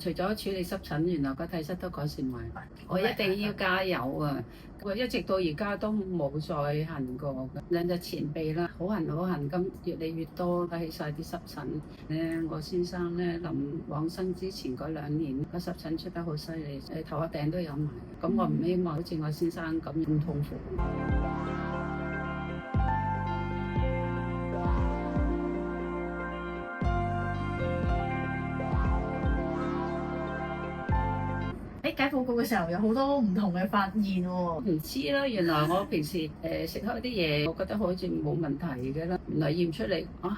除咗處理濕疹，原來個體質都改善埋。我一定要加油啊！我一直到而家都冇再痕過。兩隻前臂啦，好痕好痕，咁越嚟越多起晒啲濕疹咧。我先生咧臨往生之前嗰2年，個濕疹出得好犀利，頭殼頂都有埋。咁我唔希望好似我先生咁痛苦。解報告嘅時候有好多唔同嘅發現喎。唔知啦，原來我平時食開啲嘢，我覺得好似冇問題嘅啦。原來驗出嚟，我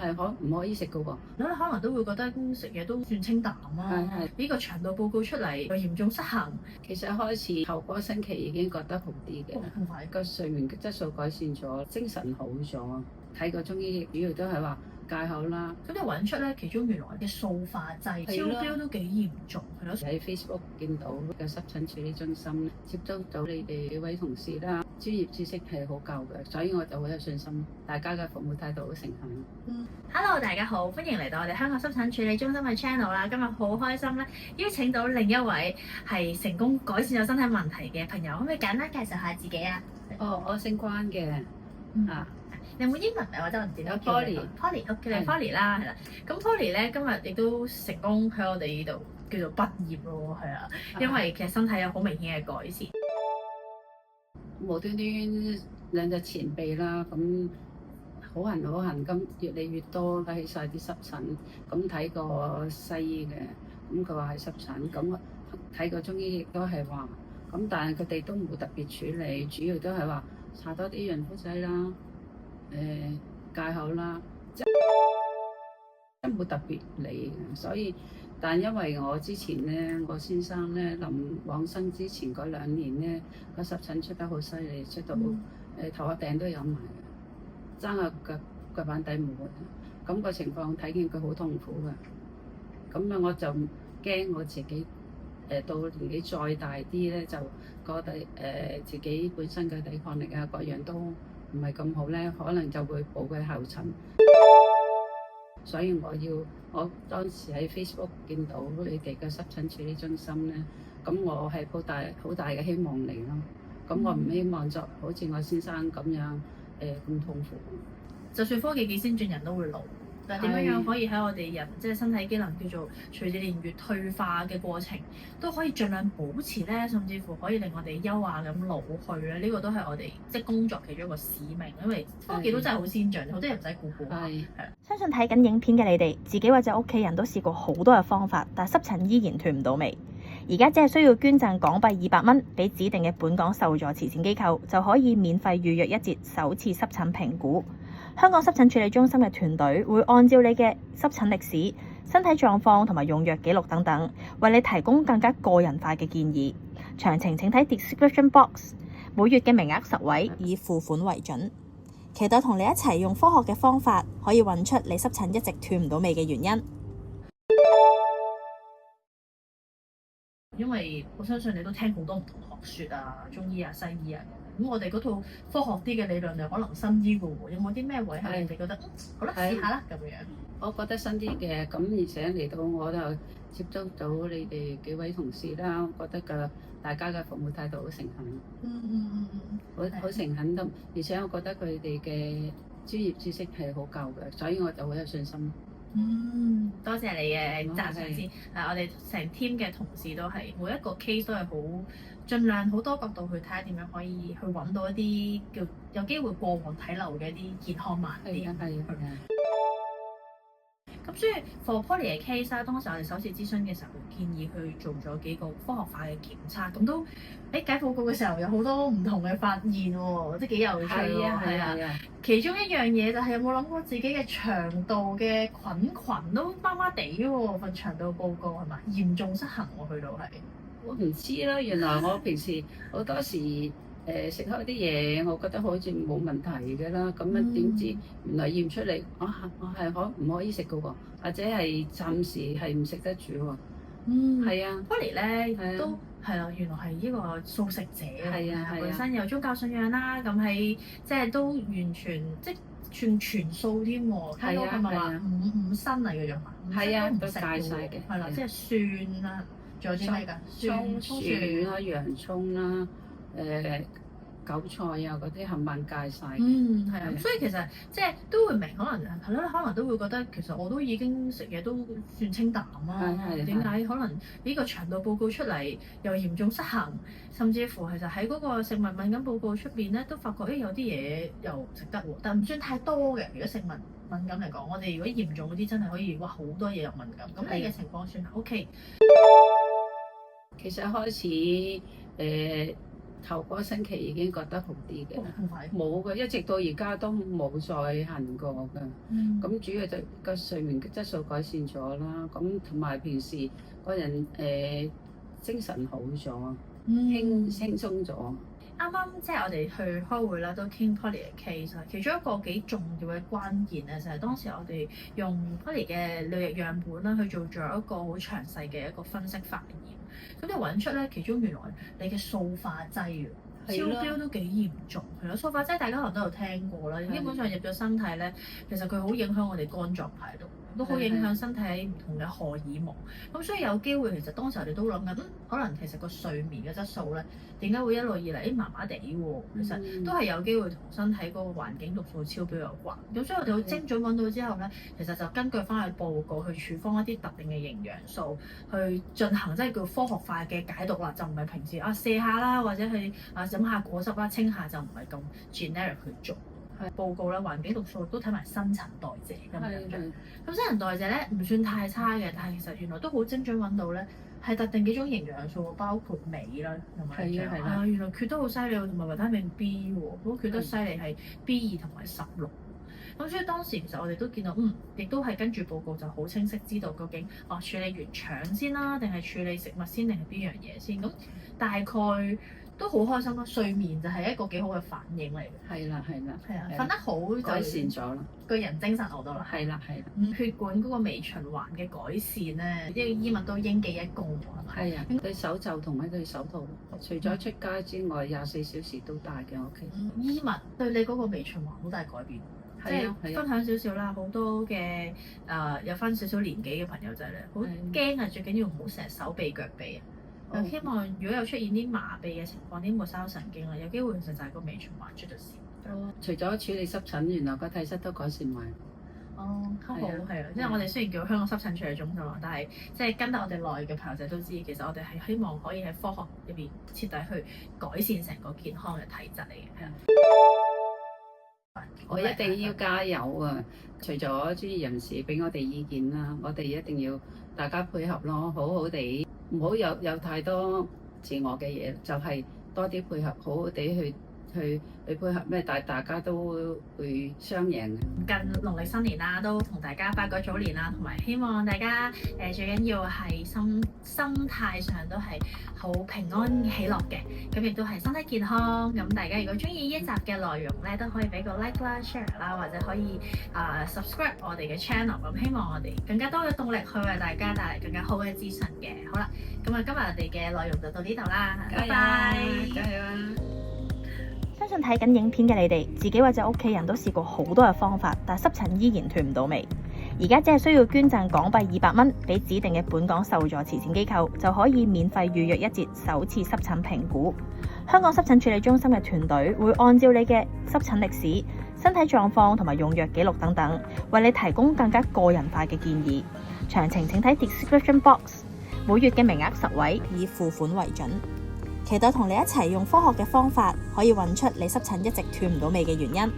係唔可以食嘅喎。咁可能都會覺得食嘢都算清淡啦。呢個腸道報告出嚟又嚴重失衡。其實開始頭嗰個星期已經覺得好啲嘅，個睡眠質素改善咗，精神好咗。睇過中醫，主要都係話戒口啦。咁你揾出咧，其中原來嘅塑化劑超標都幾嚴重，係咯。喺 Facebook 見到嘅濕疹處理中心，接觸到你哋幾位同事啦，專業知識係好夠嘅，所以我就好有信心。大家嘅服務態度好誠懇。Hello， 大家好，歡迎嚟到我哋香港濕疹處理中心嘅 channel 啦。今日好開心咧，邀請到另一位係成功改善咗身體問題嘅朋友，可唔可以簡單介紹下自己啊？我姓關嘅。有冇英文名或者我唔知咧 Polly， 我叫你 Polly 啦，係啦。咁 Polly 咧今日亦都成功喺我哋呢度叫做畢業咯，係啊，因為其實身體有好明顯嘅改善。無端端兩隻前臂啦，咁好痕好痕，咁越嚟越多起晒啲濕疹。咁睇過西醫嘅，咁佢話係濕疹。咁睇過中醫亦都係話，咁但係佢哋都冇特別處理，主要都係話搽多啲潤膚劑啦。戒口啦，即係冇特別理嘅，所以但因為我之前咧，我先生咧臨往生之前嗰2年咧，個濕疹出得好犀利，出到頭殼頂都有埋，爭下腳板底冇嘅，咁個情況睇見佢好痛苦嘅，咁啊我就驚我自己到年紀再大啲咧，就覺得自己本身嘅抵抗力啊各樣都唔係咁好咧，可能就會步佢後塵。所以我當時喺 Facebook 見到你哋嘅濕疹處理中心咧，咁我係好大嘅希望嚟咯。咁我唔希望作好似我先生咁樣咁痛苦。就算科技幾先進，人都會老。但係點樣可以喺我哋人即係身體機能叫做隨住年月退化嘅過程，都可以盡量保持咧，甚至乎可以令我哋優雅咁老去咧。呢個都係我哋即係工作其中一個使命，因為科技都真係好先進，好多人唔使顧。係。相信睇緊影片嘅你哋，自己或者屋企人都試過好多嘅方法，但係濕疹依然斷唔到尾。而家只係需要捐贈港幣200蚊俾指定嘅本港受助慈善機構，就可以免費預約1節首次濕疹評估。香港濕疹處理中心嘅團隊會按照你嘅濕疹歷史、身體狀況同埋用藥記錄等等，為你提供更加個人化嘅建議。詳情請睇 description box。每月嘅名額10位，以付款為準。期待同你一齊用科學嘅方法，可以揾出你濕疹一直斷唔到尾嘅原因。因為我相信你都聽好多唔同學説啊，中醫啊、西醫啊。咁我哋嗰套科學啲嘅理論就可能新啲嘅喎，有冇啲咩位係你哋覺得好啦，試下啦咁樣？我覺得新啲嘅，咁而且嚟到我就接觸到你哋幾位同事啦，我覺得大家嘅服務態度好誠懇。好誠懇咁，而且我覺得佢哋嘅專業知識係好夠嘅，所以我就好有信心。多謝你嘅讚賞先。我哋成 team 嘅同事都係每一個 case 都係好盡量好多角度去睇下點樣可以去揾到一啲叫有機會過往睇漏嘅一啲健康盲點。咁所以 for Polly 嘅 case 啦，當時我哋首次諮詢嘅時候，建議去做咗幾個科學化嘅檢測，咁都解報告嘅時候有好多唔同嘅發現喎，即係幾有趣喎。係啊，其中一樣嘢就係有冇諗過自己嘅腸道嘅菌都麻麻地喎，份腸道報告係咪嚴重失衡喎？去到係我唔知啦，原來我平時好多時食開啲嘢，我覺得好似冇問題嘅啦。咁樣點知原來驗出嚟，我係唔可以食嘅喎，或者係暫時係唔食得住喎。係啊 Polly 咧都係啦，原來係呢個素食者啊，本身有宗教信仰啦，咁係即係都完全即係全素添喎。係咪話五辛嚟嘅啫嘛？係啊，都都唔食戒晒嘅。係啦，即係蒜啦，仲有啲咩㗎？葱蒜啦、洋葱啦、韭菜啊嗰啲冚唪唥戒晒。係啊，係啊所以其實即係都會明，可能係咯，可能都會覺得其實我都已經食嘢都算清淡啦。係點解可能呢個腸道報告出嚟又嚴重失衡，甚至乎其實喺嗰個食物敏感報告出邊咧，都發覺有啲嘢又唔食得喎，但唔算太多嘅。如果食物敏感嚟講，我哋如果嚴重嗰啲真係可以哇好多嘢又敏感。咁你嘅情況算係 OK。其實開始頭個星期已經覺得好啲嘅啦，冇嘅，一直到而家都冇再痕過㗎。咁主要就個睡眠質素改善咗啦，咁同埋平時個人精神好咗，輕鬆咗。啱啱即係我哋去開會啦，都傾 Polly 嘅 case 啦。其中一個幾重要嘅關鍵咧，就係當時我哋用 Polly 嘅尿液樣本啦，去做咗一個好詳細嘅一個分析化驗。咁就揾出咧，其中原來你嘅塑化劑超標都幾嚴重，係咯。塑化劑大家可能都有聽過啦，基本上入咗身體咧，其實佢好影響我哋肝臟排毒，都好影響身體唔同嘅荷爾蒙。咁所以有機會，其實當時我哋都諗緊，可能其實個睡眠嘅質素咧，點解會一路以嚟麻麻地喎？其實都係有機會同身體嗰個環境毒素超標有關。咁所以我哋好精準揾到之後咧，其實就根據翻去報告去處方一啲特定嘅營養素，去進行即係叫科學化嘅解毒啦，就唔係平時瀉下啦，或者去飲下果汁啦，清下就唔係咁 generic 去做。報告啦，環境毒素都睇埋新陳代謝咁樣。咁新陳代謝咧唔算太差嘅，但係其實原來都好精準揾到咧，係特定幾種營養素，包括鎂啦，同埋原來缺得好犀利，同埋維他命 B 喎，都缺得犀利係 B2同埋16。咁所以當時其實我哋都見到，亦都係跟住報告就好清晰知道究竟處理完腸先啦，定係處理食物先，定係邊樣嘢先？咁大概都好開心咯。睡眠就係一個幾好嘅反應嚟嘅。係啊，瞓得好就改善咗啦，個人精神好多啦。係啦。血管嗰個微循環嘅改善咧，呢個醫物都應記一功喎。係啊，對手袖同埋對手套，除咗出街之外，24小時都戴嘅屋企。醫物對你嗰個微循環好大改變。即係分享少少啦，好多嘅有翻少少年紀嘅朋友仔咧，好驚啊！最緊要唔好成日手臂腳臂啊！希望如果有出現啲麻痹嘅情況，啲末梢神經啦，有機會其實就係個微循環出咗事。除咗處理濕疹，原來個體質都改善埋。好係啊！因為我哋雖然叫香港濕疹處理中心嘛，但係即係跟得我哋耐嘅朋友仔都知，其實我哋係希望可以喺科學入邊徹底去改善成個健康嘅體質嚟嘅。我一定要加油啊！除咗專業人士俾我哋意見啦，我哋一定要大家配合咯，好好地，唔好有太多自我嘅嘢，就係多啲配合，好好地去配合咩？大家都會雙贏嘅。近農曆新年啦，都同大家拜個早年啦，同埋希望大家最緊要係心態上都係好平安喜樂嘅，咁亦都係身體健康。咁大家如果中意呢一集嘅內容咧，都可以俾個 like 啦、share 啦，或者可以subscribe 我哋嘅 channel。咁希望我哋更加多嘅動力去為大家帶嚟更加好嘅資訊嘅。好啦，咁今日我哋嘅內容就到呢度啦，拜拜，加油啊！相信睇緊影片嘅你哋，自己或者屋企人都試過好多嘅方法，但濕疹依然斷唔到尾。而家只係需要捐贈港幣200蚊俾指定嘅本港受助慈善機構，就可以免費預約一節首次濕疹評估。香港濕疹處理中心嘅團隊會按照你嘅濕疹歷史、身體狀況同埋用藥記錄等等，為你提供更加個人化嘅建議。詳情請睇 description box。每月嘅名額10位，以付款為準。期待同你一齊用科學嘅方法，可以揾出你濕疹一直斷唔到尾嘅原因。